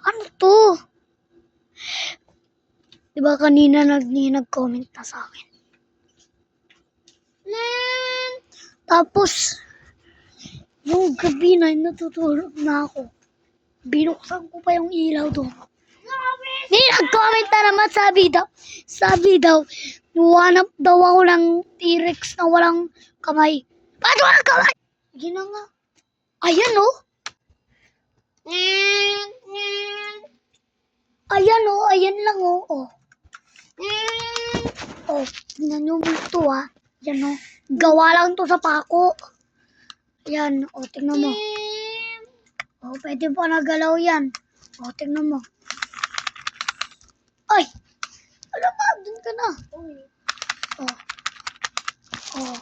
Ano to? Diba kanina nag-comment na sa akin. Tapos, yung gabi na natutulog na ako. Binuksan ko pa yung ilaw doon. Di nag-comment na naman, sabi daw, nuwanap daw ako ng T-Rex na walang kamay. Paano walang kamay? Sige na nga. Ayan oh. Ayan oh, ayan lang oh. Oh, oh tingnan nyo ito ah. Yan oh. Gawa lang to sa pako. Yan, oh tingnan mo. Oh, pwede pa nagalaw yan. Oh, tingnan mo. Ay! Alam nga, dun ka na. Oh. Oh.